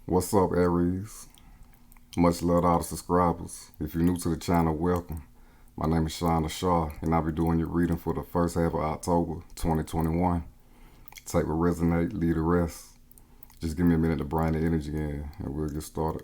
What's up, Aries? Much love to all the subscribers. If you're new to the channel, welcome. My name is Shauna Shaw, and I'll be doing your reading for the first half of October 2021. Take what resonate, leave the rest. Just give me a minute to bring the energy in, and we'll get started.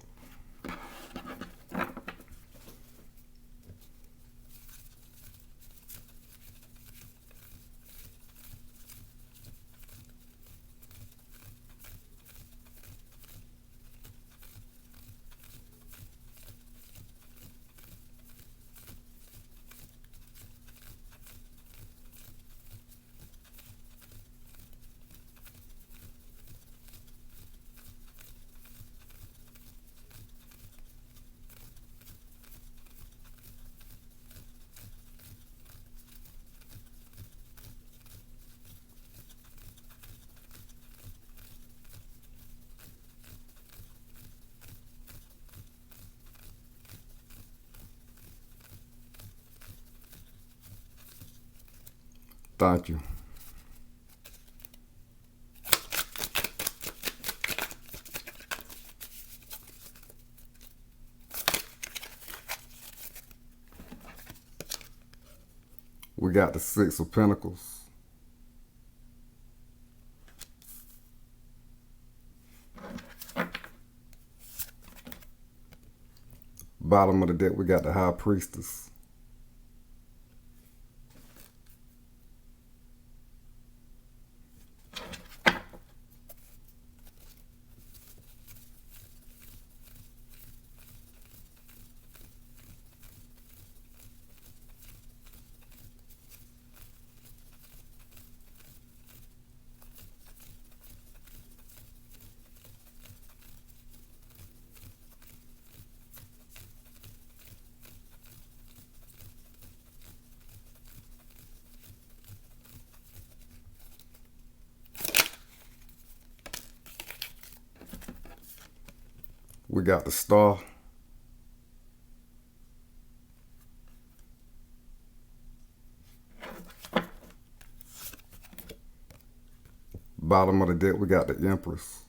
Thank you. We got the Six of Pentacles. Bottom of the deck, we got the High Priestess. We got the Star. Bottom of the deck, we got the Empress.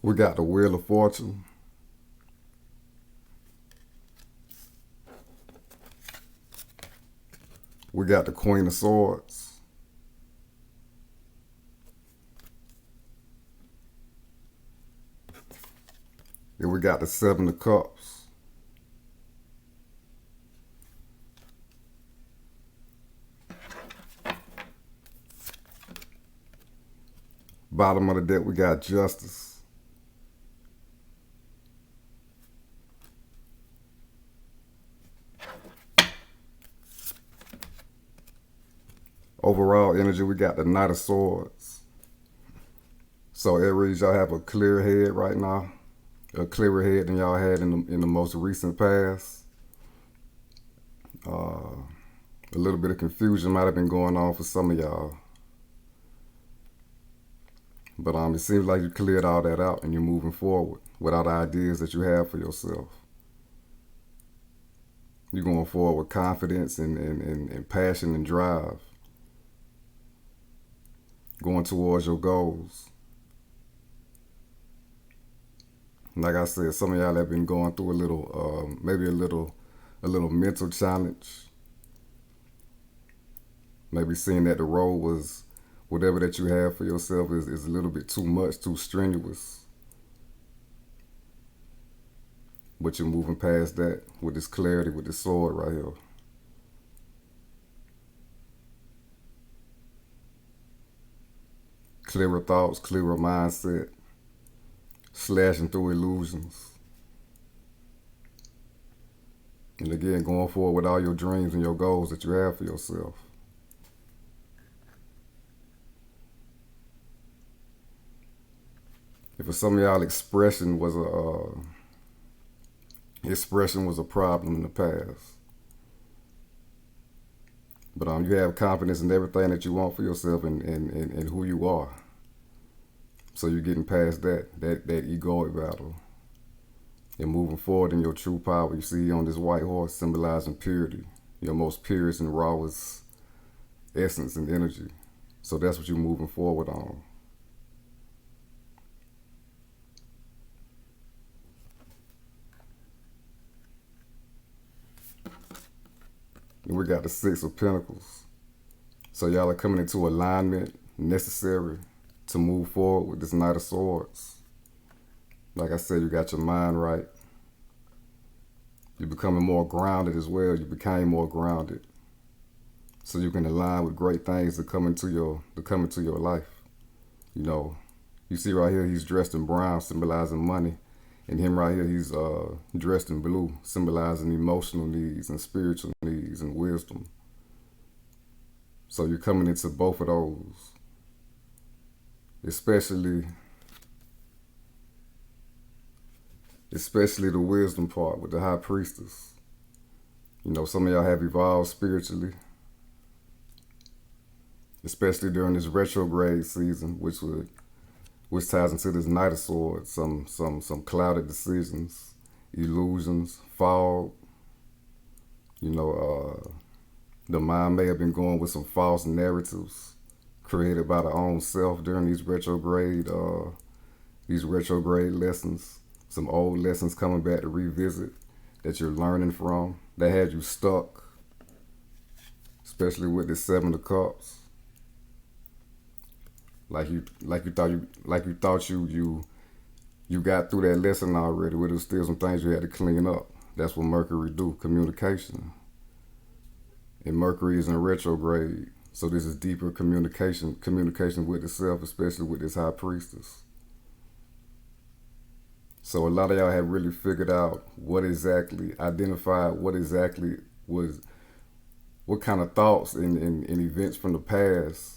We got the Wheel of Fortune. We got the Queen of Swords. And we got the Seven of Cups. Bottom of the deck, we got Justice. Overall energy, we got the Knight of Swords. So Aries, y'all have a clear head right now. A clearer head than y'all had in the most recent past. A little bit of confusion might have been going on for some of y'all. But it seems like you cleared all that out and you're moving forward with all the ideas that you have for yourself. You're going forward with confidence and passion and drive. Going towards your goals. Like I said, some of y'all have been going through a little, maybe a little mental challenge. Maybe seeing that the road was whatever that you have for yourself is a little bit too much, too strenuous. But you're moving past that with this clarity, with this sword right here. Clearer thoughts, clearer mindset, slashing through illusions. And again, going forward with all your dreams and your goals that you have for yourself. If for some of y'all expression was a problem in the past. But you have confidence in everything that you want for yourself and who you are. So you're getting past that egoic battle. And moving forward in your true power. You see on this white horse symbolizing purity. Your most purest and rawest essence and energy. So that's what you're moving forward on. And we got the Six of Pentacles. So y'all are coming into alignment necessary to move forward with this Knight of Swords. Like I said, you got your mind right. You're becoming more grounded as well. You became more grounded. So you can align with great things to come into your life. You know, you see right here, he's dressed in brown, symbolizing money. And him right here, he's dressed in blue, symbolizing emotional needs and spiritual needs and wisdom. So you're coming into both of those. Especially the wisdom part with the High Priestess. You know, some of y'all have evolved spiritually. Especially during this retrograde season, which ties into this Knight of Swords, some clouded decisions, illusions, fog. You know, the mind may have been going with some false narratives created by the own self during these retrograde lessons. Some old lessons coming back to revisit that you're learning from that had you stuck, especially with the Seven of Cups. Like you thought you got through that lesson already, but there was still some things you had to clean up. That's what Mercury do, communication. And Mercury is in retrograde, so this is deeper communication with the self, especially with this High Priestess. So a lot of y'all have really figured out identified what kind of thoughts and events from the past.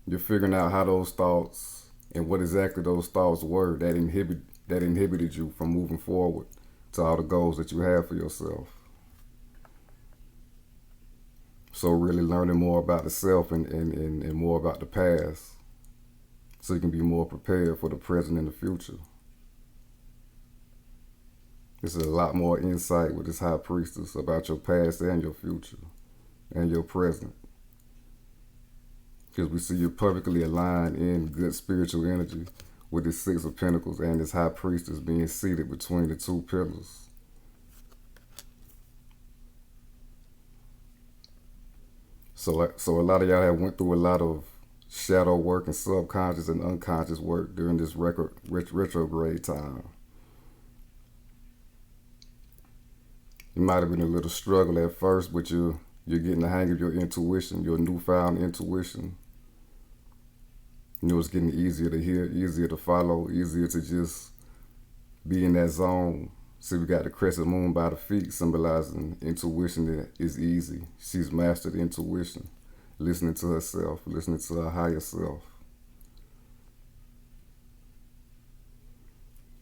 You're figuring out how those thoughts and what exactly those thoughts were that inhibited you from moving forward to all the goals that you have for yourself. So really learning more about the self and more about the past so you can be more prepared for the present and the future. This is a lot more insight with this High Priestess about your past and your future and your present. Because we see you perfectly aligned in good spiritual energy with this Six of Pentacles and this High Priestess being seated between the two pillars. So a lot of y'all have went through a lot of shadow work and subconscious and unconscious work during this retrograde time. You might have been a little struggle at first, but you're getting the hang of your intuition, your newfound intuition. You know, it's getting easier to hear, easier to follow, easier to just be in that zone. See, we got the crescent moon by the feet, symbolizing intuition that is easy. She's mastered intuition, listening to herself, listening to her higher self.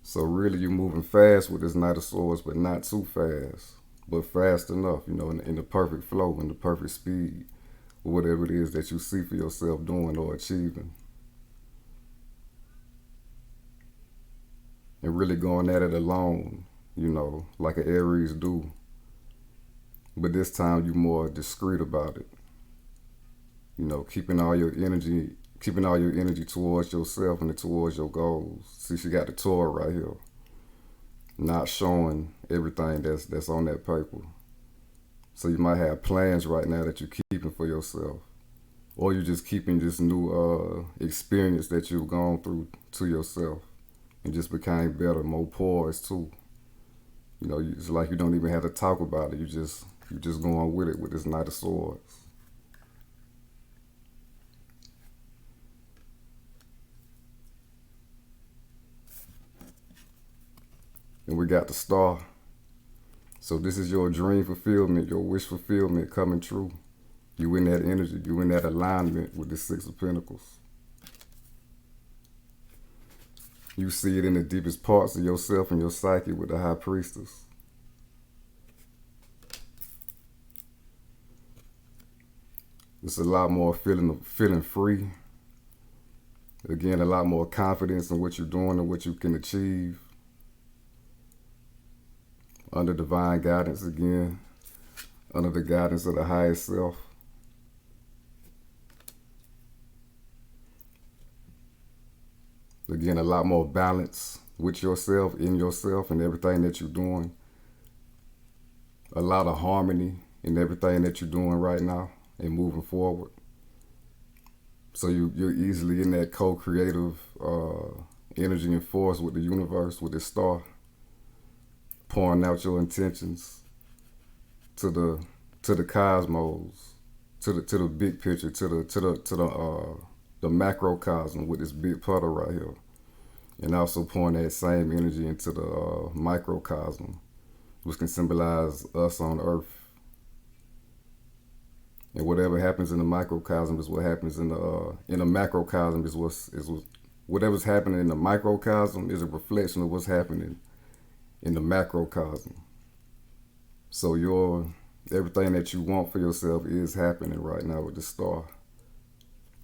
So really, you're moving fast with this Knight of Swords, but not too fast, but fast enough, you know, in the perfect flow, in the perfect speed, or whatever it is that you see for yourself doing or achieving. And really going at it alone, you know, like an Aries do. But this time you're more discreet about it. You know, keeping all your energy towards yourself and towards your goals. See, she got the Torah right here. Not showing everything that's on that paper. So you might have plans right now that you're keeping for yourself, or you're just keeping this new experience that you've gone through to yourself, and just became better, more poised too. You know, it's like you don't even have to talk about it. You just going with it with this Knight of Swords. And we got the Star. So this is your dream fulfillment, your wish fulfillment coming true. You in that energy, you in that alignment with the Six of Pentacles. You see it in the deepest parts of yourself and your psyche with the High Priestess. It's a lot more feeling free. Again, a lot more confidence in what you're doing and what you can achieve. Under divine guidance again. Under the guidance of the highest self. Again, a lot more balance with yourself, in yourself, and everything that you're doing. A lot of harmony in everything that you're doing right now and moving forward. So you're easily in that co-creative energy and force with the universe, with the star, pouring out your intentions to the cosmos, to the big picture, to the macrocosm with this big puddle right here, and also pouring that same energy into the microcosm, which can symbolize us on Earth. And whatever happens in the microcosm is what happens in the macrocosm is whatever's happening in the microcosm is a reflection of what's happening in the macrocosm. So everything that you want for yourself is happening right now with the star.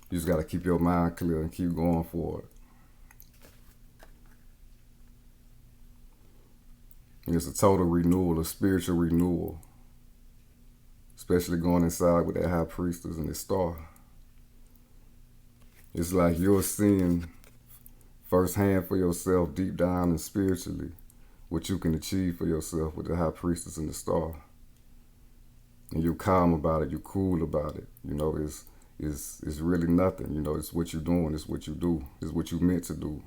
You just got to keep your mind clear and keep going for it. And it's a total renewal, a spiritual renewal. Especially going inside with that High Priestess and the star. It's like you're seeing firsthand for yourself, deep down and spiritually, what you can achieve for yourself with the High Priestess and the star. And you're calm about it, you're cool about it. You know, it's really nothing. You know, it's what you're doing, it's what you do, it's what you're meant to do.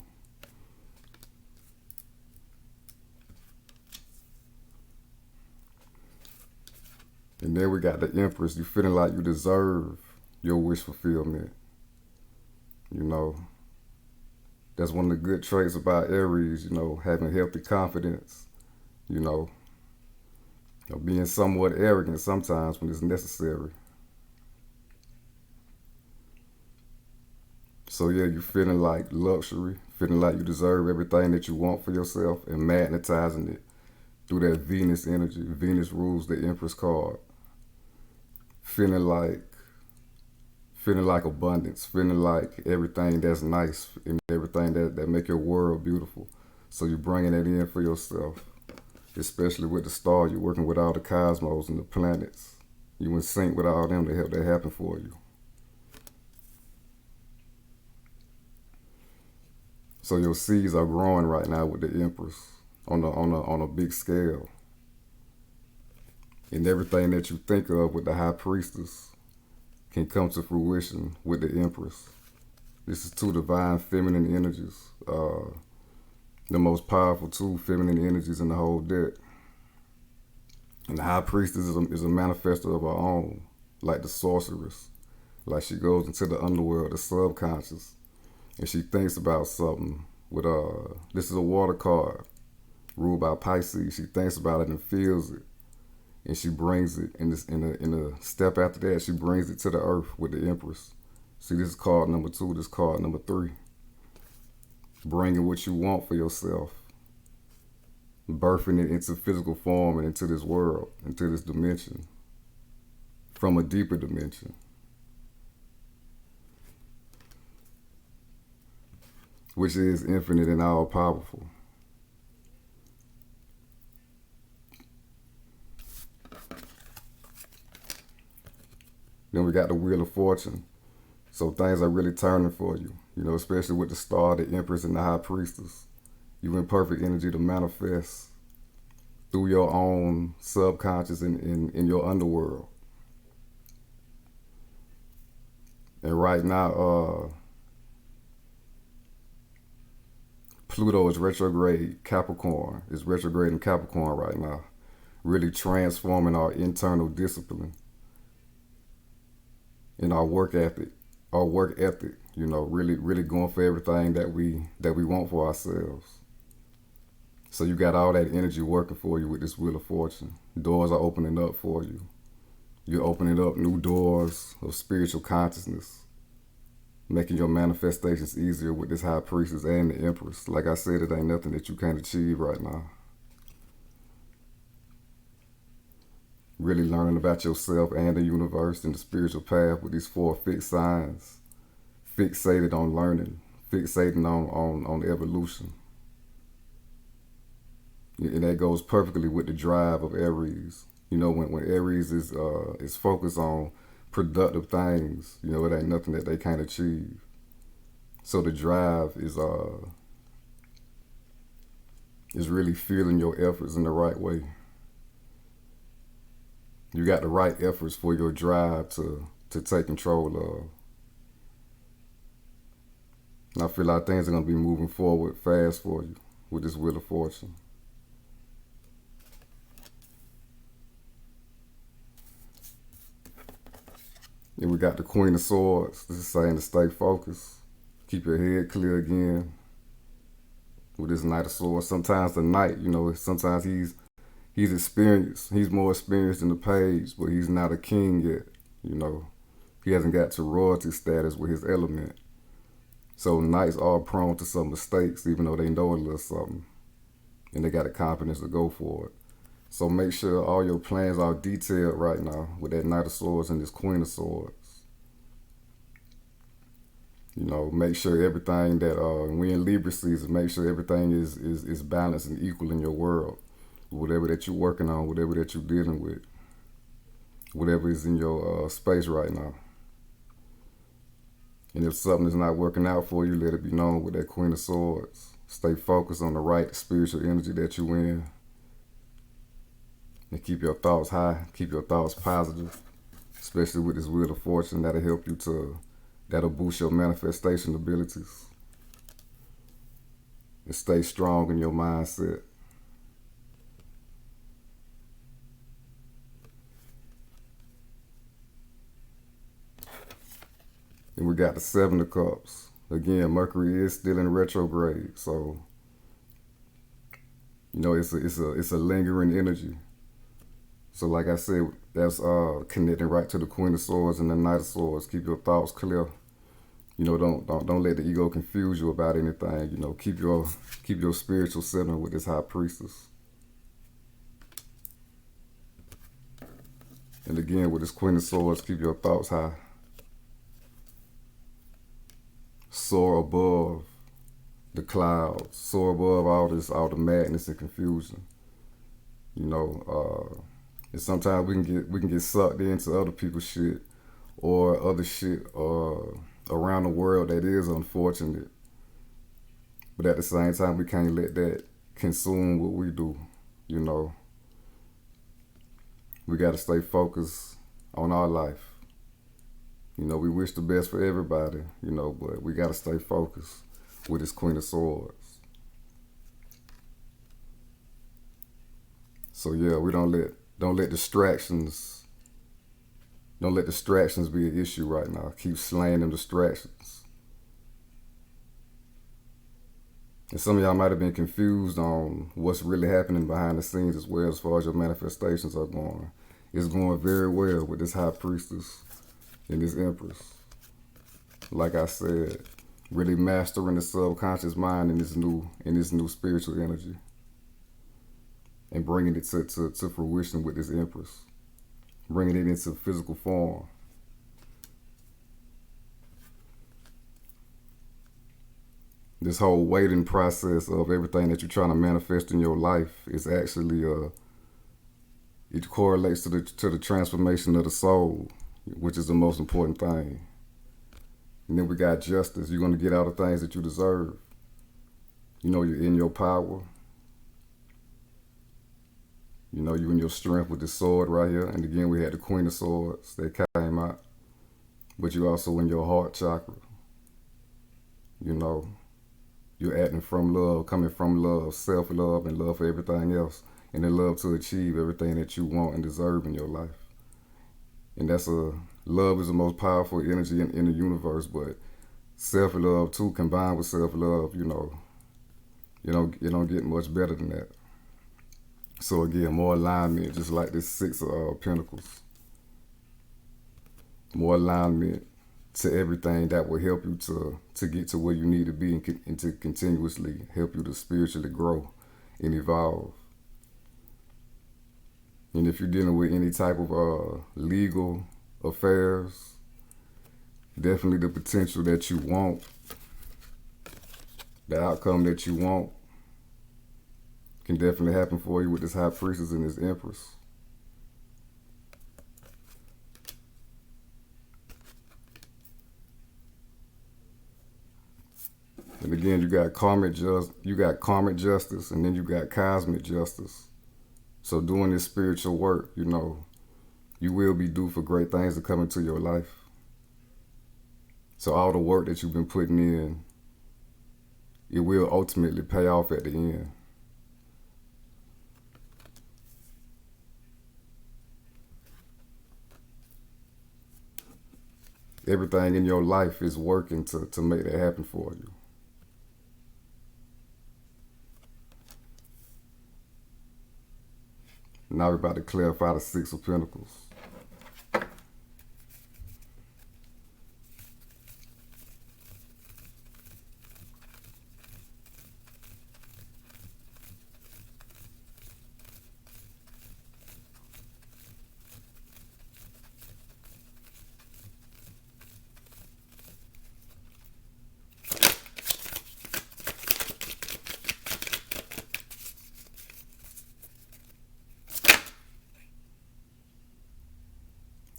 And then we got the Empress. You feeling like you deserve your wish fulfillment. You know, that's one of the good traits about Aries, you know, having healthy confidence, you know being somewhat arrogant sometimes when it's necessary. So yeah, you feeling like luxury, feeling like you deserve everything that you want for yourself and magnetizing it through that Venus energy. Venus rules the Empress card. Feeling like abundance, feeling like everything that's nice and everything that make your world beautiful. So you're bringing that in for yourself, especially with the star. You're working with all the cosmos and the planets. You in sync with all them to help that happen for you. So your seeds are growing right now with the Empress on a big scale. And everything that you think of with the High Priestess can come to fruition with the Empress. This is two divine feminine energies. The most powerful two feminine energies in the whole deck. And the High Priestess is a manifestor of her own, like the sorceress. Like she goes into the underworld, the subconscious, and she thinks about something with this is a water card, ruled by Pisces. She thinks about it and feels it. And she brings it in a step after that, she brings it to the earth with the Empress. See, this is card number 2, this is card number 3. Bringing what you want for yourself. Birthing it into physical form and into this world, into this dimension. From a deeper dimension. Which is infinite and all powerful. Then we got the Wheel of Fortune. So things are really turning for you. You know, especially with the star, the Empress, and the High Priestess. You in perfect energy to manifest. through your own subconscious in your underworld. And right now, Pluto is retrograde Capricorn. It's retrograde in Capricorn right now, really transforming our internal discipline and our work ethic. You know, really going for everything that we want for ourselves. So you got all that energy working for you with this Wheel of Fortune. Doors are opening up for you. You're opening up new doors of spiritual consciousness, making your manifestations easier with this High Priestess and the Empress. Like I said, it ain't nothing that you can't achieve right now. Really learning about yourself and the universe and the spiritual path with these 4 fixed signs. Fixated on learning, fixating on evolution. And that goes perfectly with the drive of Aries. You know, when Aries is focused on productive things, you know, it ain't nothing that they can't achieve. So the drive is really feeling your efforts in the right way. You got the right efforts for your drive to take control of. And I feel like things are going to be moving forward fast for you with this Wheel of Fortune. And we got the Queen of Swords. This is saying to stay focused. Keep your head clear again. With this Knight of Swords. Sometimes the Knight, you know, sometimes he's experienced. He's more experienced than the Page, but he's not a king yet. You know, he hasn't got to royalty status with his element. So Knights are prone to some mistakes, even though they know a little something. And they got the confidence to go for it. So make sure all your plans are detailed right now with that Knight of Swords and this Queen of Swords. You know, make sure everything that, we in Libra season, make sure everything is balanced and equal in your world. Whatever that you're working on, whatever that you're dealing with, whatever is in your space right now. And if something is not working out for you, let it be known with that Queen of Swords. Stay focused on the right spiritual energy that you're in. And keep your thoughts high, keep your thoughts positive, especially with this Wheel of Fortune. That'll boost your manifestation abilities. And stay strong in your mindset. And we got the 7 of Cups. Again, Mercury is still in retrograde, so you know it's a lingering energy. So like I said, that's connecting right to the Queen of Swords and the Knight of Swords. Keep your thoughts clear. You know, don't let the ego confuse you about anything. You know, keep your spiritual center with this High Priestess. And again, with this Queen of Swords, keep your thoughts high. Soar above the clouds. Soar above all the madness and confusion. You know, and sometimes we can get sucked into other people's shit or other shit around the world that is unfortunate. But at the same time, we can't let that consume what we do. You know, we got to stay focused on our life. You know, we wish the best for everybody, you know, but we got to stay focused with this Queen of Swords. So yeah, we don't let distractions be an issue right now. Keep slaying them distractions. And some of y'all might have been confused on what's really happening behind the scenes as well as far as your manifestations are going. It's going very well with this High Priestess and this Empress. Like I said, really mastering the subconscious mind in this new spiritual energy. And bringing it to fruition with this Empress. Bringing it into physical form. This whole waiting process of everything that you're trying to manifest in your life is actually, it correlates to the transformation of the soul, which is the most important thing. And then we got justice. You're going to get all the things that you deserve. You know, you're in your power. You know, you and your strength with the sword right here. And again, we had the Queen of Swords that came out. But you also in your heart chakra. You know, you're acting from love, coming from love, self-love, and love for everything else. And then love to achieve everything that you want and deserve in your life. And love is the most powerful energy in the universe. But self-love too, combined with self-love, you don't get much better than that. So again, more alignment, just like this Six of Pentacles. More alignment to everything that will help you to get to where you need to be and to continuously help you to spiritually grow and evolve. And if you're dealing with any type of legal affairs, definitely the potential that you want, the outcome that you want, can definitely happen for you with this High Priestess and this Empress. And again, you got karmic justice, and then you got cosmic justice. So doing this spiritual work, you will be due for great things to come into your life. So all the work that you've been putting in, it will ultimately pay off at the end. Everything in your life is working to make that happen for you. Now we're about to clarify the Six of Pentacles.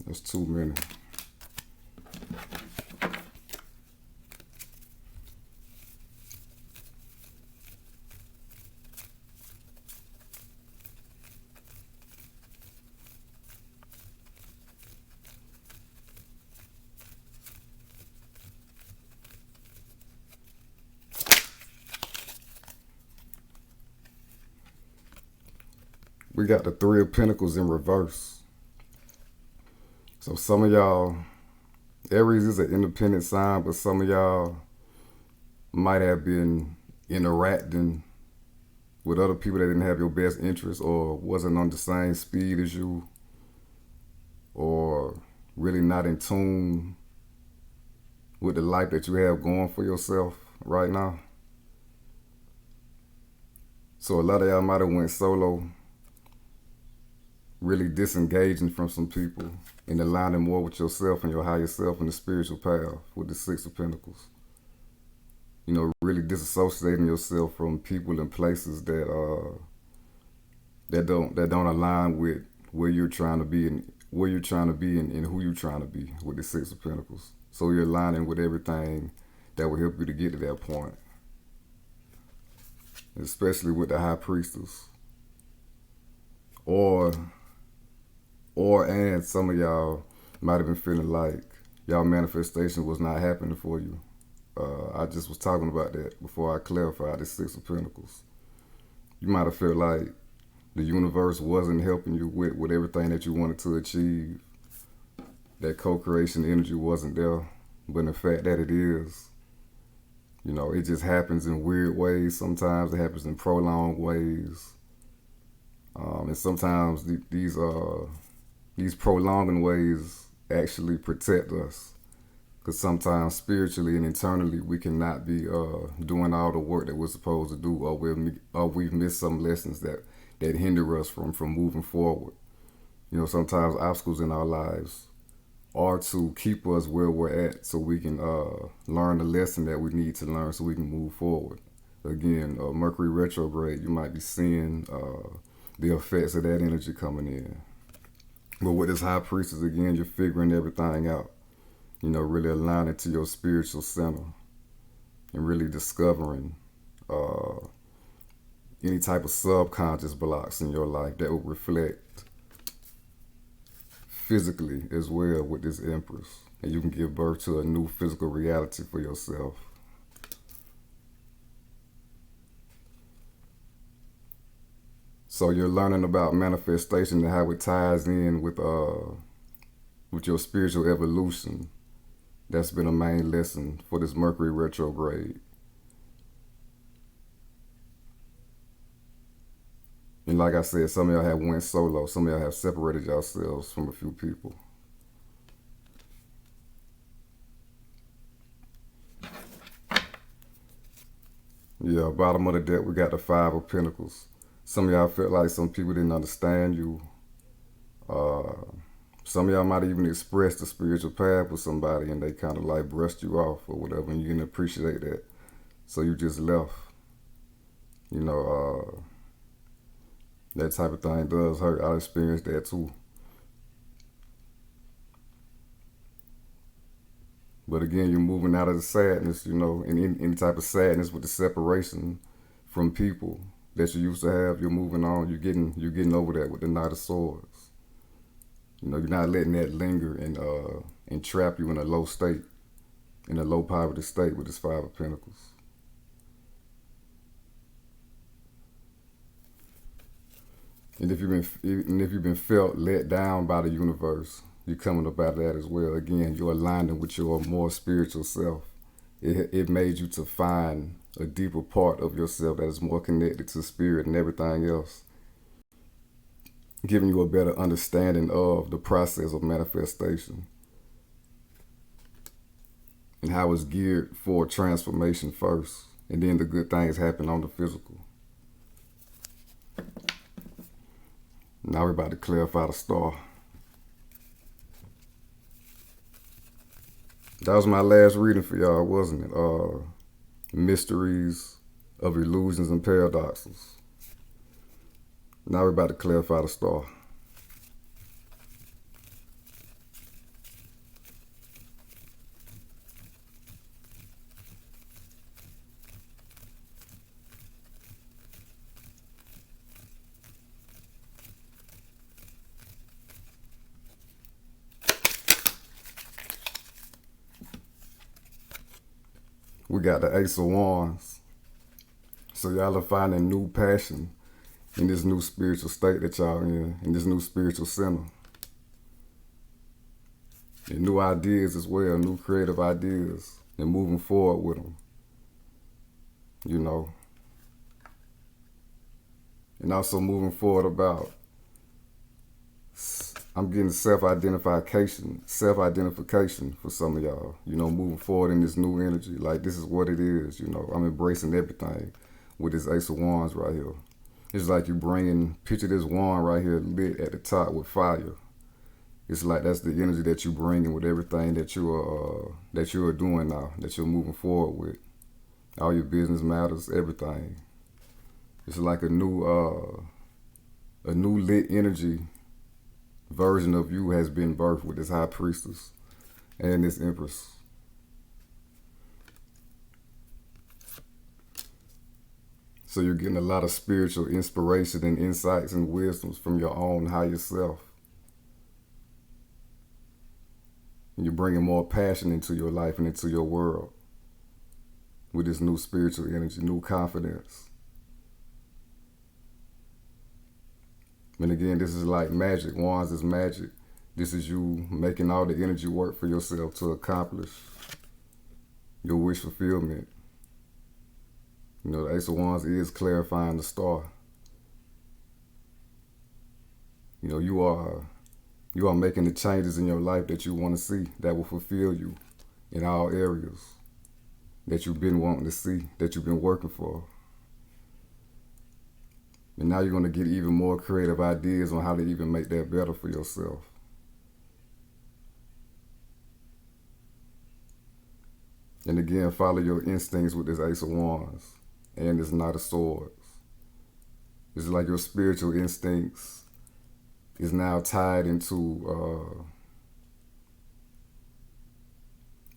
That's too many. We got the Three of Pentacles in reverse. So some of y'all, Aries is an independent sign, but some of y'all might have been interacting with other people that didn't have your best interest or wasn't on the same speed as you, or really not in tune with the life that you have going for yourself right now. So a lot of y'all might have went solo, really disengaging from some people and aligning more with yourself and your higher self and the spiritual path with the Six of Pentacles. Really disassociating yourself from people and places that don't align with where you're trying to be and who you're trying to be with the Six of Pentacles. So you're aligning with everything that will help you to get to that point. Especially with the High Priestess. And some of y'all might have been feeling like y'all manifestation was not happening for you. I just was talking about that before I clarified the Six of Pentacles. You might have felt like the universe wasn't helping you with everything that you wanted to achieve. That co-creation energy wasn't there. But the fact that it is, it just happens in weird ways. Sometimes it happens in prolonged ways. And sometimes these prolonging ways actually protect us. Because sometimes spiritually and internally we cannot be doing all the work that we're supposed to do, or we've missed some lessons that hinder us from moving forward. Sometimes obstacles in our lives are to keep us where we're at so we can learn the lesson that we need to learn so we can move forward. Again, Mercury Retrograde, you might be seeing the effects of that energy coming in. But with this High Priestess, again, you're figuring everything out. Really aligning to your spiritual center and really discovering any type of subconscious blocks in your life that will reflect physically as well with this Empress. And you can give birth to a new physical reality for yourself. So you're learning about manifestation and how it ties in with your spiritual evolution. That's been a main lesson for this Mercury retrograde. And like I said, some of y'all have went solo. Some of y'all have separated yourselves from a few people. Yeah, bottom of the deck, we got the Five of Pentacles. Some of y'all felt like some people didn't understand you. Some of y'all might even express the spiritual path with somebody and they kind of like brushed you off or whatever, and you didn't appreciate that. So you just left. You know, that type of thing does hurt. I experienced that too. But again, you're moving out of the sadness, you know, and any type of sadness with the separation from people that you used to have. You're moving on. You're getting over that with the Knight of Swords. You know, you're not letting that linger and trap you in a low state, in a low poverty state with this Five of Pentacles. And if you've been felt let down by the universe, you're coming up out of that as well. Again, you're aligning with your more spiritual self. It made you to find a deeper part of yourself that is more connected to spirit and everything else, giving you a better understanding of the process of manifestation and how it's geared for transformation first, and then the good things happen on the physical. Now we're about to clarify the star. That was my last reading for y'all, wasn't it? Mysteries of illusions and paradoxes. Now we're about to clarify the star. We got the Ace of Wands. So y'all are finding new passion in this new spiritual state that y'all in this new spiritual center. And new ideas as well, new creative ideas, and moving forward with them. You know. And also moving forward about, I'm getting self-identification for some of y'all. You know, moving forward in this new energy. Like, this is what it is, you know. I'm embracing everything with this Ace of Wands right here. It's like you picture this wand right here lit at the top with fire. It's like that's the energy that you bring in with everything that you are doing now, that you're moving forward with. All your business matters, everything. It's like a new lit energy version of you has been birthed with this High Priestess and this Empress. So you're getting a lot of spiritual inspiration and insights and wisdoms from your own higher self. And you're bringing more passion into your life and into your world with this new spiritual energy, new confidence. And again, this is like magic. Wands is magic. This is you making all the energy work for yourself to accomplish your wish fulfillment. You know, the Ace of Wands is clarifying the star. You know, you are making the changes in your life that you want to see, that will fulfill you in all areas that you've been wanting to see, that you've been working for. And now you're going to get even more creative ideas on how to even make that better for yourself. And again, follow your instincts with this Ace of Wands and this Knight of Swords. It's like your spiritual instincts is now tied into,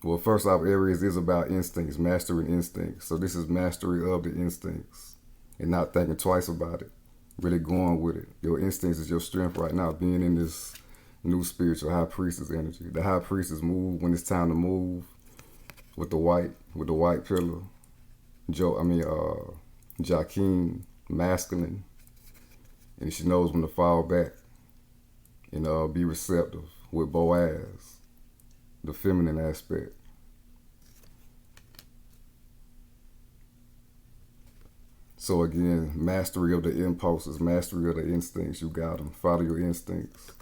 well, first off, Aries is about instincts, mastering instincts. So this is mastery of the instincts. and not thinking twice about it. Really going with it. Your instincts is your strength right now, being in this new spiritual high priestess energy. The high priestess move when it's time to move with the white pillar. Joaquin, masculine, and she knows when to fall back and be receptive with Boaz, the feminine aspect. So again, mastery of the impulses, mastery of the instincts. You got them. Follow your instincts.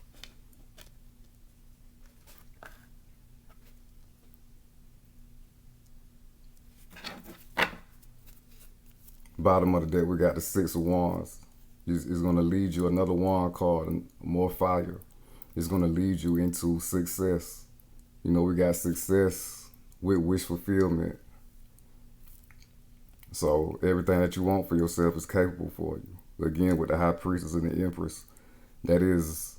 Bottom of the deck, we got the Six of Wands. It's going to lead you, another wand card, and more fire. It's going to lead you into success. You know, we got success with wish fulfillment. So everything that you want for yourself is capable for you. Again, with the High Priestess and the Empress, that is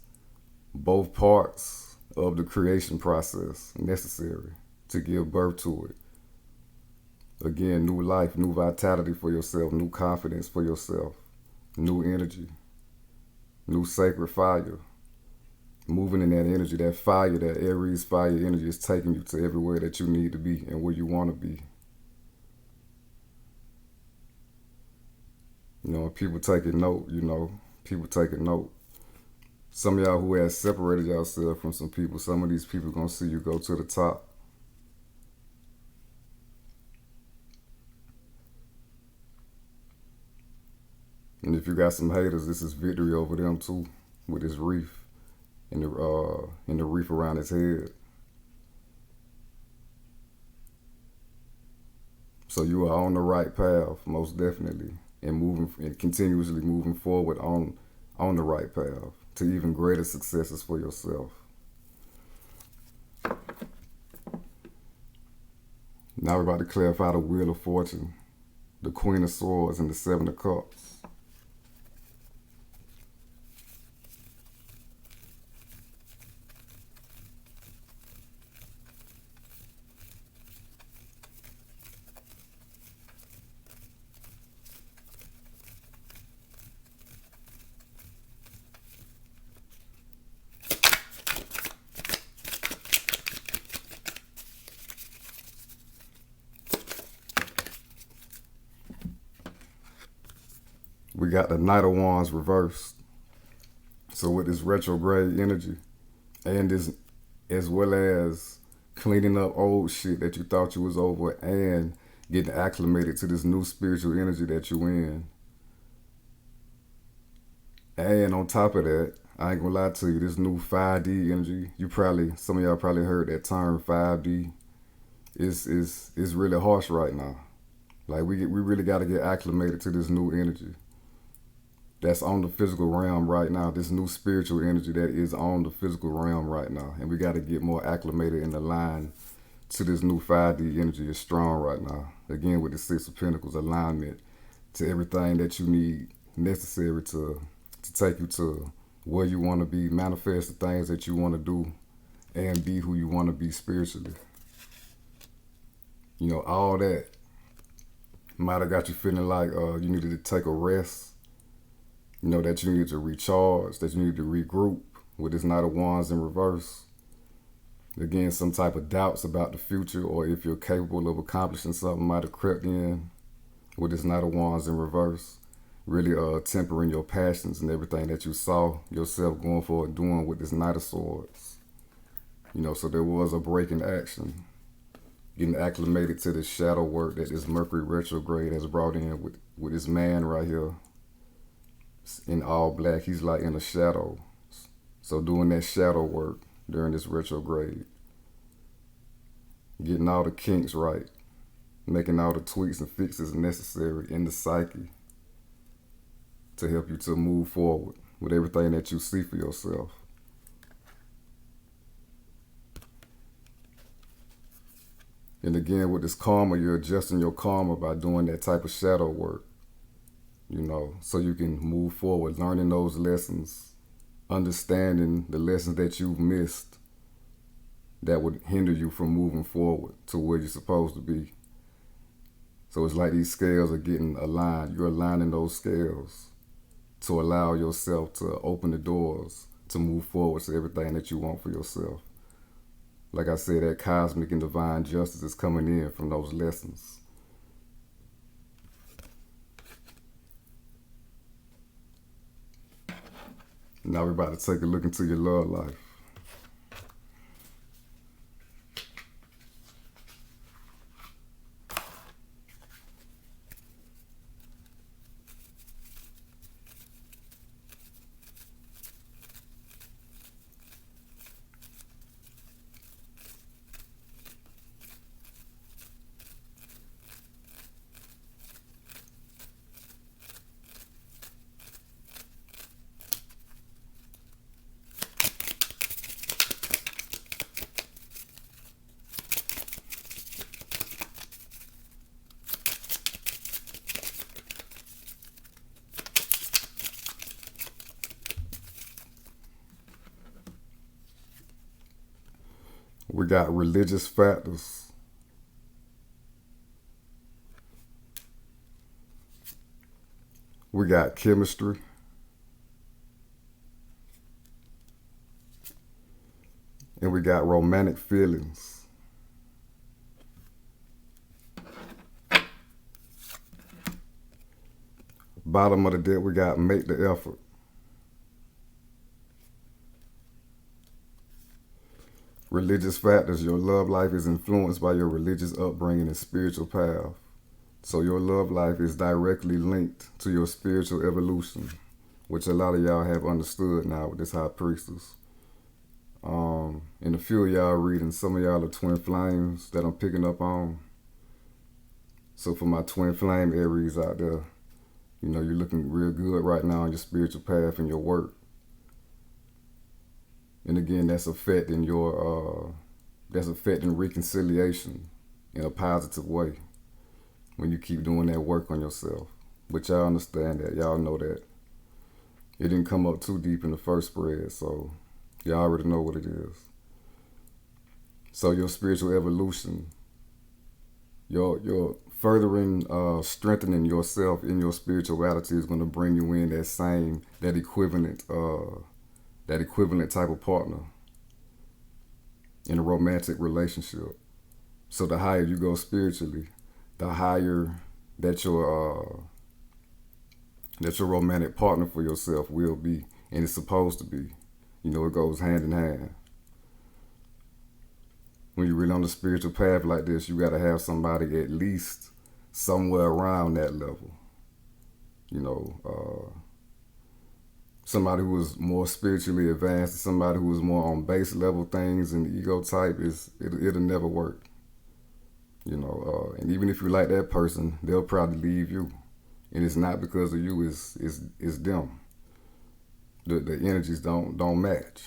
both parts of the creation process necessary to give birth to it. Again, new life, new vitality for yourself, new confidence for yourself, new energy, new sacred fire. Moving in that energy, that fire, that Aries fire energy is taking you to everywhere that you need to be and where you want to be. You know, people taking note, people taking note. Some of y'all who have separated yourself from some people, some of these people going to see you go to the top. And if you got some haters, this is victory over them too, with this wreath and the wreath around his head. So you are on the right path, most definitely, and continuously moving forward on the right path to even greater successes for yourself. Now we're about to clarify the Wheel of Fortune, the Queen of Swords, and the Seven of Cups. We got the Knight of Wands reversed. So with this retrograde energy, and this, as well as cleaning up old shit that you thought you was over and getting acclimated to this new spiritual energy that you in. And on top of that, I ain't gonna lie to you, this new 5D energy, some of y'all probably heard that term 5D. Is really harsh right now. Like we really got to get acclimated to this new energy that's on the physical realm right now, this new spiritual energy that is on the physical realm right now. And we got to get more acclimated and aligned to this new 5D energy. Is strong right now. Again, with the Six of Pentacles, alignment to everything that you need necessary to take you to where you want to be, manifest the things that you want to do, and be who you want to be spiritually. You know, all that might have got you feeling like you needed to take a rest. You know, that you need to recharge, that you need to regroup with this Knight of Wands in reverse. Again, some type of doubts about the future, or if you're capable of accomplishing something, might have crept in with this Knight of Wands in reverse. Really tempering your passions and everything that you saw yourself going for and doing with this Knight of Swords. You know, so there was a break in action. Getting acclimated to this shadow work that this Mercury Retrograde has brought in with this man right here. In all black, he's like in a shadow. So doing that shadow work during this retrograde, getting all the kinks right, making all the tweaks and fixes necessary in the psyche to help you to move forward with everything that you see for yourself. And again, with this karma, you're adjusting your karma by doing that type of shadow work. You know, so you can move forward, learning those lessons, understanding the lessons that you've missed that would hinder you from moving forward to where you're supposed to be. So it's like these scales are getting aligned. You're aligning those scales to allow yourself to open the doors to move forward to everything that you want for yourself. Like I said, that cosmic and divine justice is coming in from those lessons. Now we're about to take a look into your love life. We got religious factors. We got chemistry. And we got romantic feelings. Bottom of the deck, we got make the effort. Religious factors. Your love life is influenced by your religious upbringing and spiritual path. So your love life is directly linked to your spiritual evolution, which a lot of y'all have understood now with this High Priestess. And a few of y'all reading, some of y'all are twin flames that I'm picking up on. So for my twin flame Aries out there, you know, you're looking real good right now on your spiritual path and your work. And again, that's affecting reconciliation in a positive way when you keep doing that work on yourself. But y'all understand that, y'all know that. It didn't come up too deep in the first spread, so y'all already know what it is. So your spiritual evolution, your furthering, strengthening yourself in your spirituality is going to bring you in that equivalent type of partner in a romantic relationship. So the higher you go spiritually, the higher that your romantic partner for yourself will be, and it's supposed to be. You know, it goes hand in hand. When you're really on the spiritual path like this, you got to have somebody at least somewhere around that level. You know, somebody who is more spiritually advanced, somebody who is more on base level things and ego type, it'll never work. You know, and even if you like that person, they'll probably leave you, and it's not because of you. It's them. The energies don't match.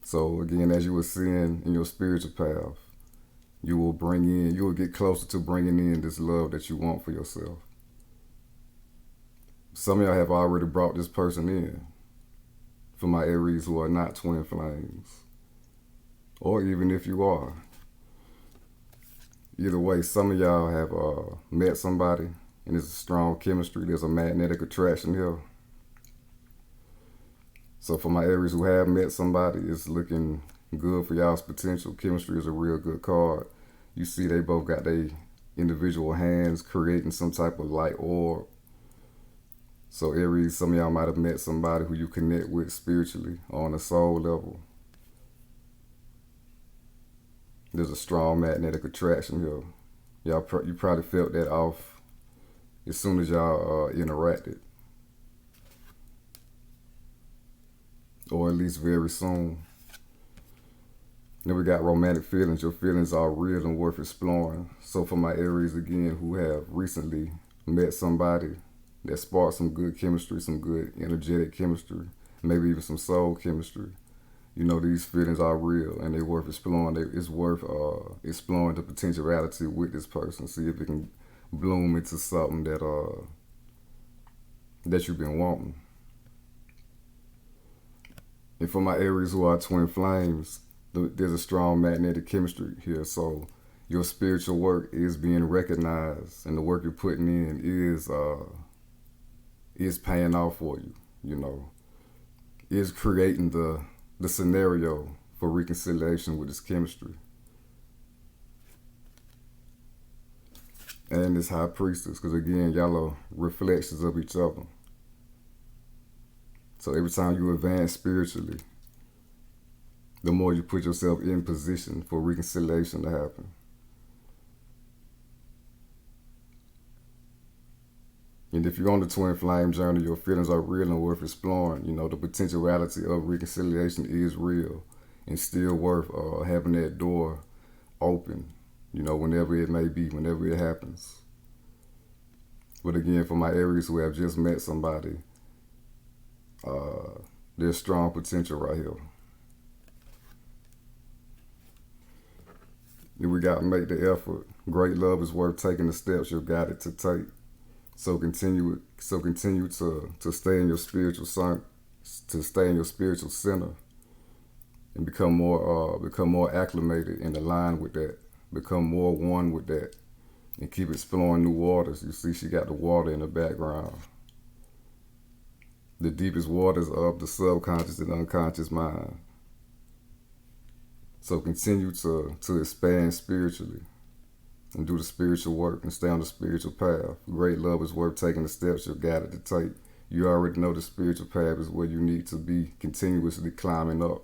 So again, as you were seeing in your spiritual path, you will get closer to bringing in this love that you want for yourself. Some of y'all have already brought this person in. For my Aries who are not twin flames, or even if you are. Either way, some of y'all have met somebody and there's a strong chemistry. There's a magnetic attraction here. So for my Aries who have met somebody, it's looking good for y'all's potential. Chemistry is a real good card. You see they both got their individual hands creating some type of light orb. So Aries, some of y'all might have met somebody who you connect with spiritually on a soul level. There's a strong magnetic attraction here. You probably felt that off as soon as y'all interacted. Or at least very soon. Then we got romantic feelings. Your feelings are real and worth exploring. So for my Aries again who have recently met somebody that sparked some good chemistry, some good energetic chemistry, maybe even some soul chemistry. You know, these feelings are real and they're worth exploring. It's worth exploring the potentiality with this person. See if it can bloom into something that you've been wanting. And for my Aries who are twin flames, there's a strong magnetic chemistry here. So your spiritual work is being recognized, and the work you're putting in is paying off for you. You know, is creating the scenario for reconciliation with this chemistry. And this high priestess, because again, y'all are reflections of each other. So every time you advance spiritually, the more you put yourself in position for reconciliation to happen. And if you're on the twin flame journey, your feelings are real and worth exploring. You know, the potentiality of reconciliation is real and still worth having that door open, you know, whenever it may be, whenever it happens. But again, for my Aries who have just met somebody, there's strong potential right here. And we got to make the effort. Great love is worth taking the steps you're guided to take. So continue to stay in your spiritual center, and become more acclimated and aligned with that. Become more one with that, and keep exploring new waters. You see, she got the water in the background. The deepest waters of the subconscious and unconscious mind. So continue to expand spiritually and do the spiritual work and stay on the spiritual path. Great love is worth taking the steps you're guided to take. You already know the spiritual path is where you need to be continuously climbing up.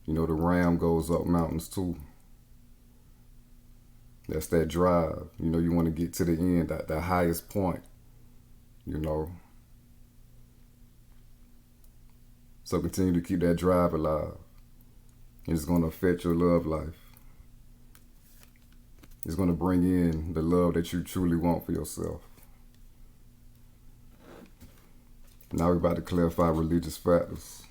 You know, the ram goes up mountains too. That's that drive. You know, you want to get to the end, the highest point, you know. So continue to keep that drive alive. And it's going to affect your love life. It's going to bring in the love that you truly want for yourself. Now we're about to clarify religious factors.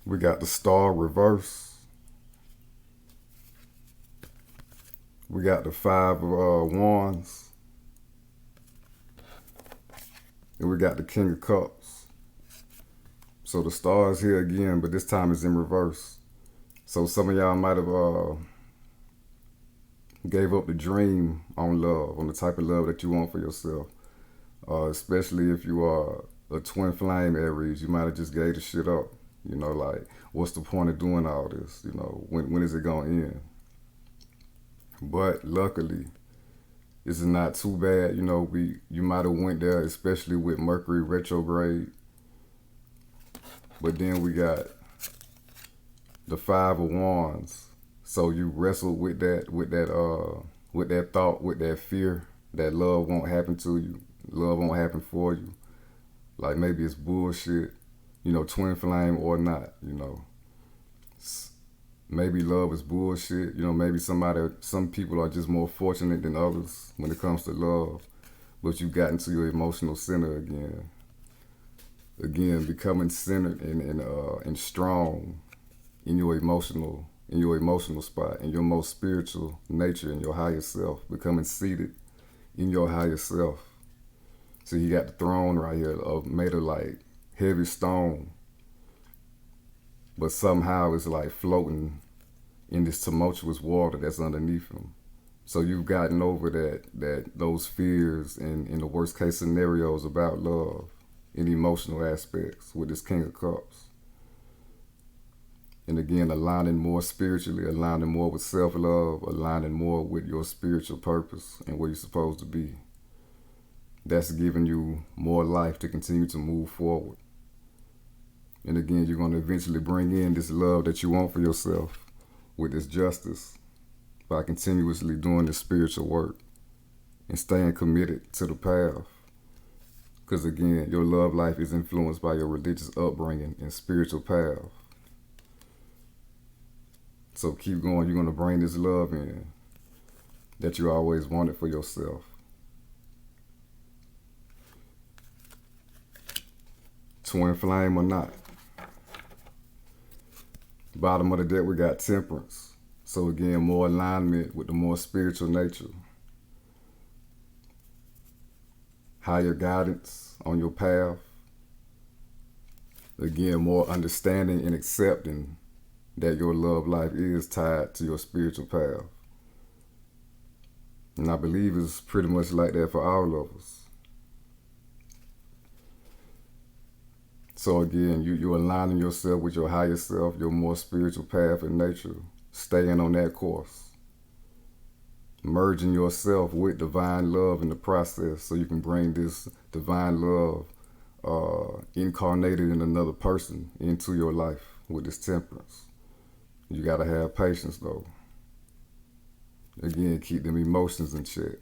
We got the Star reverse. We got the Five of Wands. And we got the King of Cups. So the Star is here again, but this time it's in reverse. So some of y'all might have gave up the dream on love, on the type of love that you want for yourself. Especially if you are a twin flame Aries, you might have just gave the shit up. You know, like, what's the point of doing all this? You know, when is it going to end? But luckily, this is not too bad. You know, you might have went there, especially with Mercury Retrograde. But then we got the Five of Wands. So you wrestled with that thought, with that fear that love won't happen to you. Love won't happen for you. Like, maybe it's bullshit. You know, twin flame or not, you know. Maybe love is bullshit. You know, maybe some people are just more fortunate than others when it comes to love. But you got into your emotional center again. Again, becoming centered and strong in your emotional spot, in your most spiritual nature, in your higher self. Becoming seated in your higher self. So you got the throne right here made of like heavy stone, but somehow it's like floating in this tumultuous water that's underneath him. So you've gotten over those fears and in the worst case scenarios about love in emotional aspects with this King of Cups. And again, aligning more spiritually, aligning more with self-love, aligning more with your spiritual purpose and where you're supposed to be. That's giving you more life to continue to move forward. And again, you're going to eventually bring in this love that you want for yourself. with this justice by continuously doing this spiritual work and staying committed to the path. Because again, your love life is influenced by your religious upbringing and spiritual path. So keep going. You're going to bring this love in that you always wanted for yourself. Twin flame or not. Bottom of the deck, we got Temperance. So again, more alignment with the more spiritual nature. Higher guidance on your path. Again, more understanding and accepting that your love life is tied to your spiritual path. And I believe it's pretty much like that for all of us. So again, you're aligning yourself with your higher self, your more spiritual path in nature, staying on that course. Merging yourself with divine love in the process so you can bring this divine love incarnated in another person into your life with this temperance. You got to have patience though. Again, keep them emotions in check.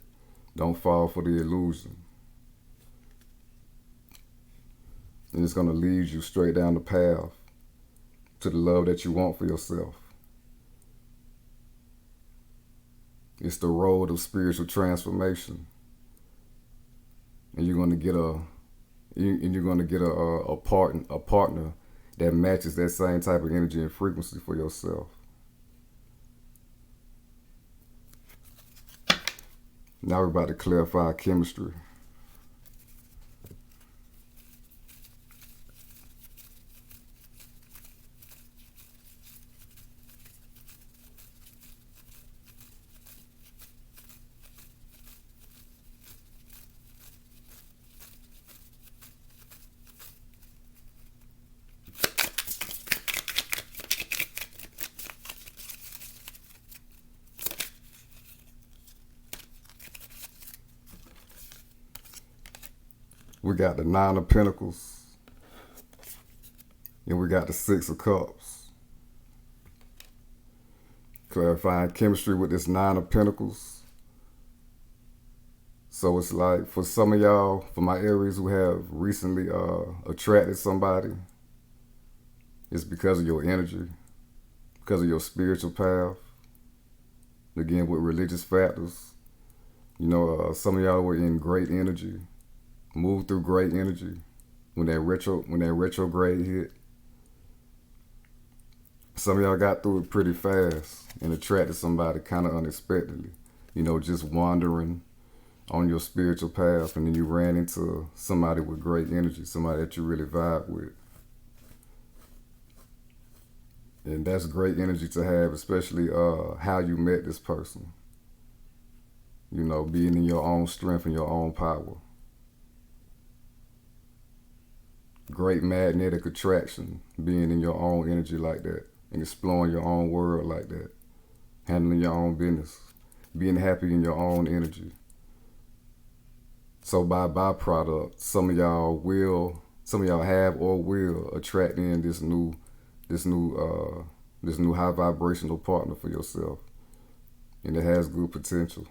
Don't fall for the illusion. And it's going to lead you straight down the path to the love that you want for yourself. It's the road of spiritual transformation. And you're going to get a partner that matches that same type of energy and frequency for yourself. Now we're about to clarify chemistry. We got the Nine of Pentacles, and we got the Six of Cups. Clarifying chemistry with this Nine of Pentacles. So it's like for some of y'all, for my Aries who have recently attracted somebody, it's because of your energy, because of your spiritual path. Again, with religious factors. You know, some of y'all were in great energy. Move through great energy when that retrograde hit. Some of y'all got through it pretty fast and attracted somebody kind of unexpectedly. You know, just wandering on your spiritual path, and then you ran into somebody with great energy, somebody that you really vibe with. And that's great energy to have, especially how you met this person. You know, being in your own strength and your own power. Great magnetic attraction, being in your own energy like that and exploring your own world like that, handling your own business, being happy in your own energy. So by byproduct, some of y'all have or will attract in this new high vibrational partner for yourself, and it has good potential.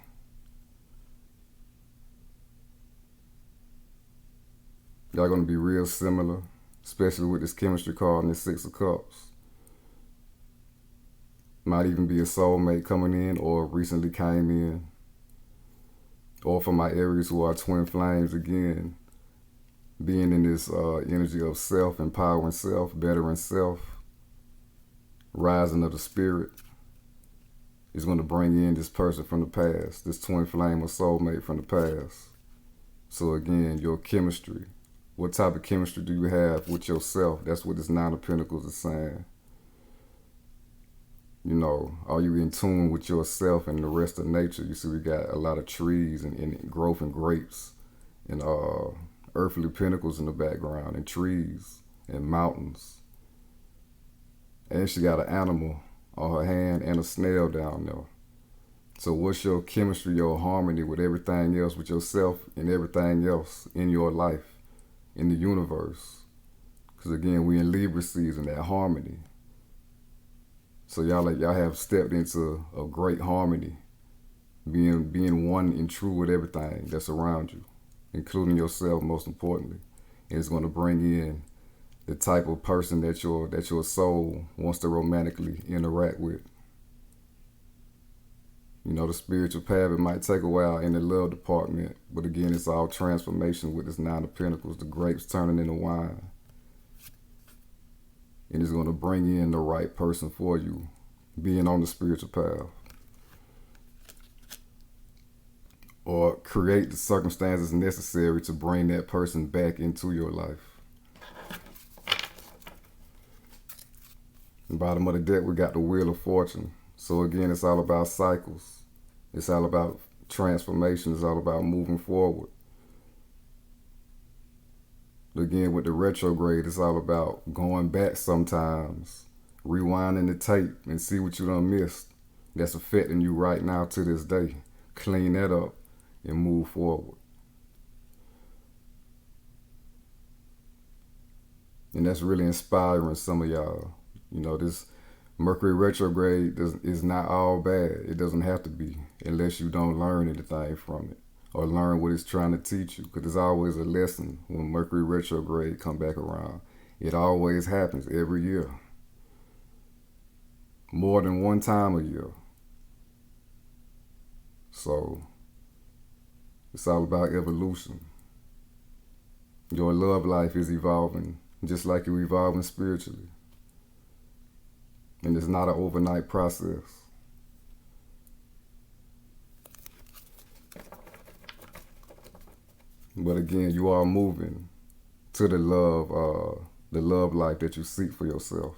Y'all gonna be real similar, especially with this chemistry card and this Six of Cups. Might even be a soulmate coming in or recently came in. Or for my Aries who are twin flames, again, being in this energy of self, empowering self, bettering self, rising of the spirit, is going to bring in this person from the past, this twin flame or soulmate from the past. So again, your chemistry. What type of chemistry do you have with yourself? That's what this Nine of Pentacles is saying. You know, are you in tune with yourself and the rest of nature? You see, we got a lot of trees and growth and grapes and earthly pentacles in the background and trees and mountains. And she got an animal on her hand and a snail down there. So what's your chemistry, your harmony with everything else, with yourself and everything else in your life? In the universe, because again, we in Libra season, that harmony. So y'all have stepped into a great harmony, being one and true with everything that's around you, including yourself, most importantly. And it's going to bring in the type of person that your soul wants to romantically interact with. You know, the spiritual path, it might take a while in the love department, but again, it's all transformation with this Nine of Pentacles, the grapes turning into wine. And it's going to bring in the right person for you, being on the spiritual path. Or create the circumstances necessary to bring that person back into your life. The bottom of the deck, we got the Wheel of Fortune. So again, it's all about cycles. It's all about transformation. It's all about moving forward. Again, with the retrograde, it's all about going back sometimes, rewinding the tape and see what you done missed that's affecting you right now to this day. Clean that up and move forward. And that's really inspiring some of y'all. You know, this Mercury retrograde is not all bad. It doesn't have to be, unless you don't learn anything from it or learn what it's trying to teach you. Because there's always a lesson when Mercury retrograde come back around. It always happens every year. More than one time a year. So it's all about evolution. Your love life is evolving just like you're evolving spiritually. And it's not an overnight process. But again, you are moving to the love life that you seek for yourself.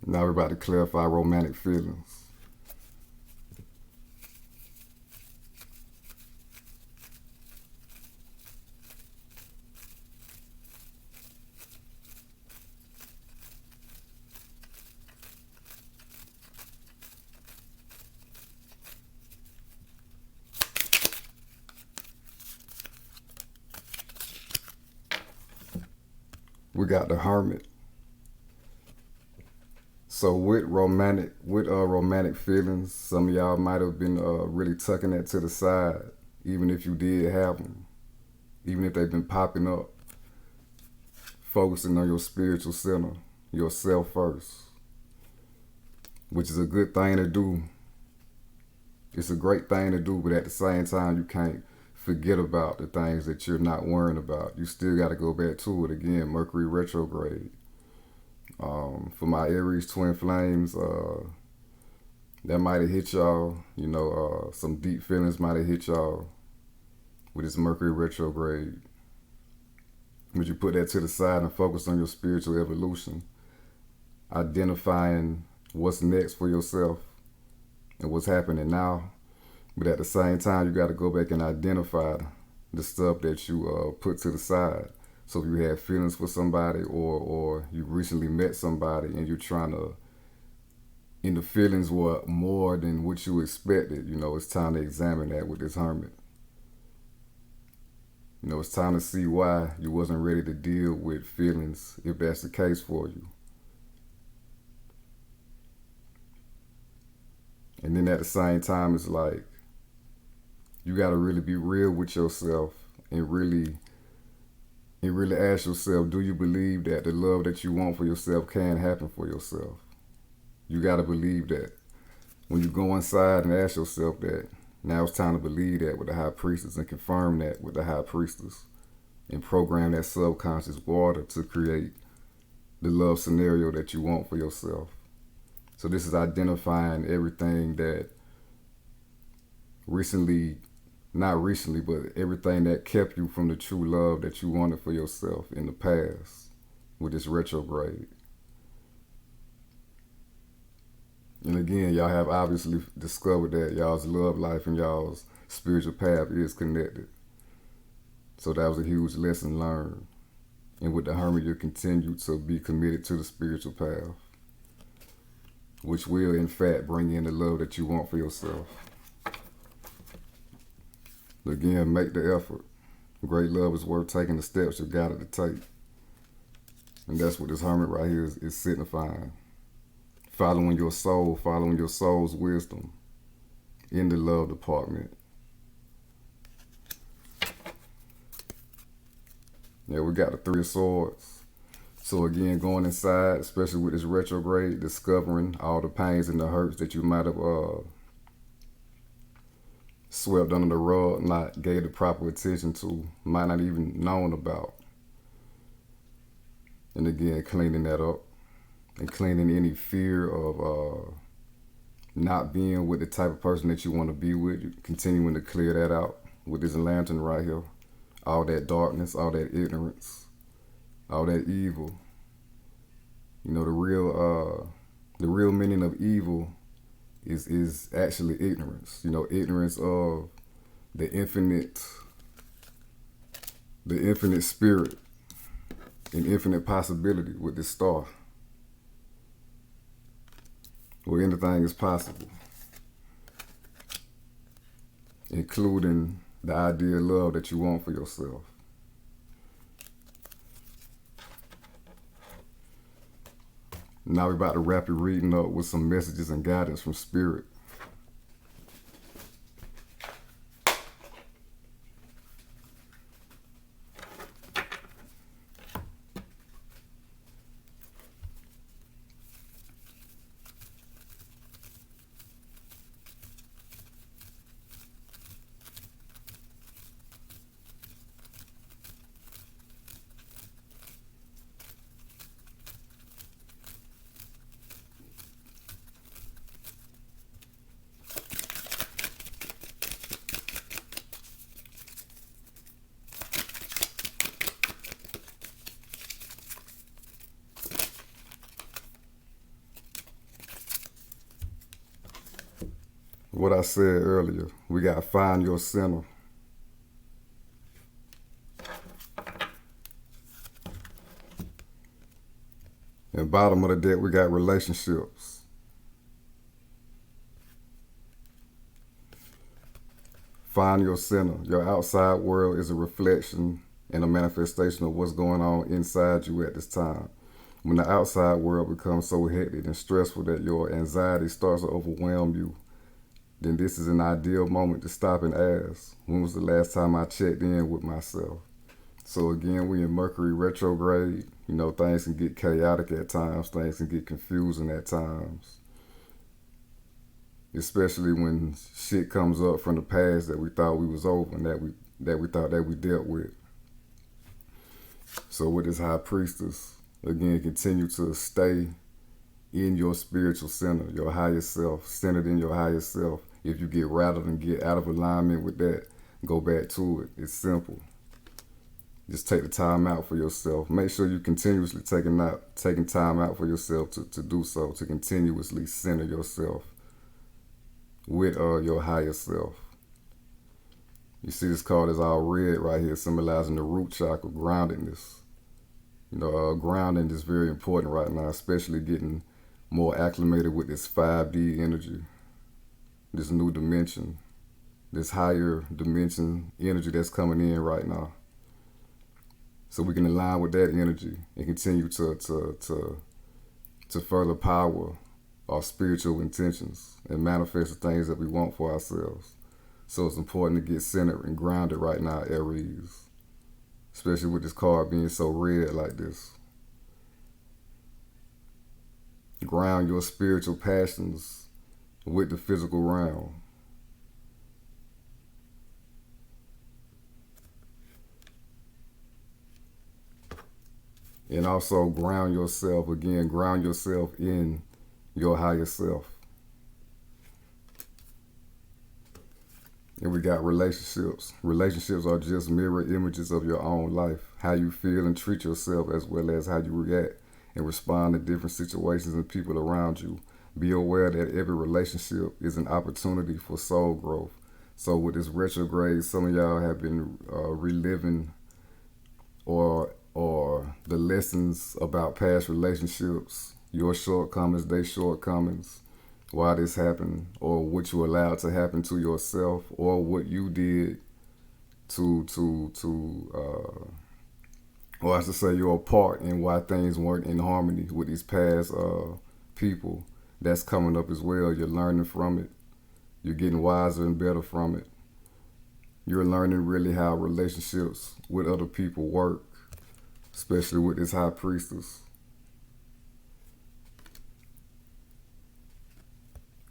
Now we're about to clarify romantic feelings. We got the Hermit. So with romantic feelings, some of y'all might have been really tucking that to the side, even if you did have them, even if they've been popping up, focusing on your spiritual center, yourself first, which is a good thing to do. It's a great thing to do, but at the same time, you can't forget about the things that you're not worrying about. You still got to go back to it. Again, Mercury retrograde. For my Aries twin flames, that might have hit y'all. You know, some deep feelings might have hit y'all with this Mercury retrograde. But you put that to the side and focus on your spiritual evolution, identifying what's next for yourself and what's happening now. But at the same time, you got to go back and identify the stuff that you put to the side. So if you had feelings for somebody, or you recently met somebody and you're trying to, and the feelings were more than what you expected, you know, it's time to examine that with this Hermit. You know, it's time to see why you wasn't ready to deal with feelings, if that's the case for you. And then at the same time, it's like, you got to really be real with yourself and really ask yourself, do you believe that the love that you want for yourself can happen for yourself? You got to believe that. When you go inside and ask yourself that, now it's time to believe that with the High Priestess and confirm that with the High Priestess and program that subconscious water to create the love scenario that you want for yourself. So this is identifying everything that not recently, but everything that kept you from the true love that you wanted for yourself in the past with this retrograde. And again, y'all have obviously discovered that y'all's love life and y'all's spiritual path is connected. So that was a huge lesson learned. And with the Hermit, you continue to be committed to the spiritual path, which will, in fact, bring in the love that you want for yourself. Again, make the effort. Great love is worth taking the steps you got to take. And that's what this Hermit right here is signifying. Following your soul, following your soul's wisdom in the love department. Yeah, we got the Three of Swords. So again, going inside, especially with this retrograde, discovering all the pains and the hurts that you might have swept under the rug, not gave the proper attention to, might not even known about. And again, cleaning that up and cleaning any fear of not being with the type of person that you want to be with, continuing to clear that out with this lantern right here. All that darkness, all that ignorance, all that evil. You know, the real meaning of evil is actually ignorance. You know, ignorance of the infinite spirit and infinite possibility with this star, where anything is possible, including the idea of love that you want for yourself. Now we're about to wrap your reading up with some messages and guidance from Spirit. What I said earlier, we got to find your center. And bottom of the deck, we got relationships. Find your center. Your outside world is a reflection and a manifestation of what's going on inside you at this time. When the outside world becomes so hectic and stressful that your anxiety starts to overwhelm you, then this is an ideal moment to stop and ask, when was the last time I checked in with myself? So again, we in Mercury Retrograde. You know, things can get chaotic at times. Things can get confusing at times. Especially when shit comes up from the past that we thought we was over and that we thought that we dealt with. So with this High Priestess, again, continue to stay in your spiritual center, your higher self, centered in your higher self. If you get rattled and get out of alignment with that, go back to it. It's simple. Just take the time out for yourself. Make sure you continuously taking time out for yourself to do so, to continuously center yourself with your higher self. You see this card is all red right here, symbolizing the root chakra, groundedness. You know, grounding is very important right now, especially getting more acclimated with this 5D energy, this new dimension, this higher dimension energy that's coming in right now. So we can align with that energy and continue to further power our spiritual intentions and manifest the things that we want for ourselves. So it's important to get centered and grounded right now, Aries, especially with this card being so red like this. Ground your spiritual passions with the physical realm. And also ground yourself in your higher self. And we got relationships. Relationships are just mirror images of your own life, how you feel and treat yourself, as well as how you react and respond to different situations and people around you. Be aware that every relationship is an opportunity for soul growth. So with this retrograde, some of y'all have been reliving or the lessons about past relationships, your shortcomings, their shortcomings, why this happened, or what you allowed to happen to yourself, or what you did to or I should say you're a part in why things weren't in harmony with these past people. That's coming up as well. You're learning from it. You're getting wiser and better from it. You're learning really how relationships with other people work, especially with this high priestess.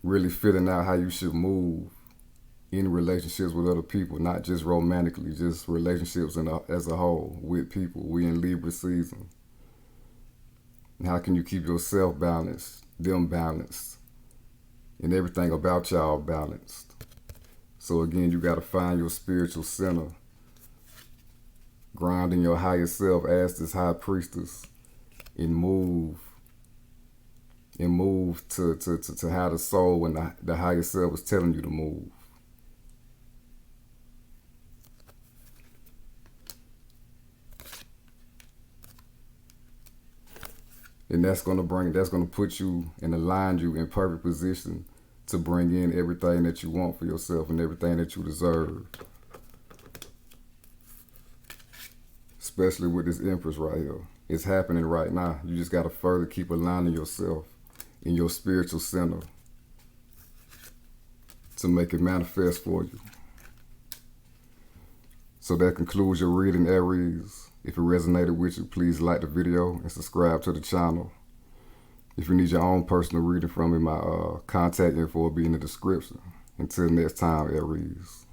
Really figuring out how you should move in relationships with other people, not just romantically, just relationships as a whole with people. We in Libra season. And how can you keep yourself balanced, them balanced, and everything about y'all balanced? So again, you got to find your spiritual center, grounding your higher self as this high priestess, and move to how the soul and the higher self is telling you to move. And that's gonna put you and align you in perfect position to bring in everything that you want for yourself and everything that you deserve. Especially with this Empress right here. It's happening right now. You just gotta further keep aligning yourself in your spiritual center to make it manifest for you. So that concludes your reading, Aries. If it resonated with you, please like the video and subscribe to the channel. If you need your own personal reading from me, my contact info will be in the description. Until next time, Aries.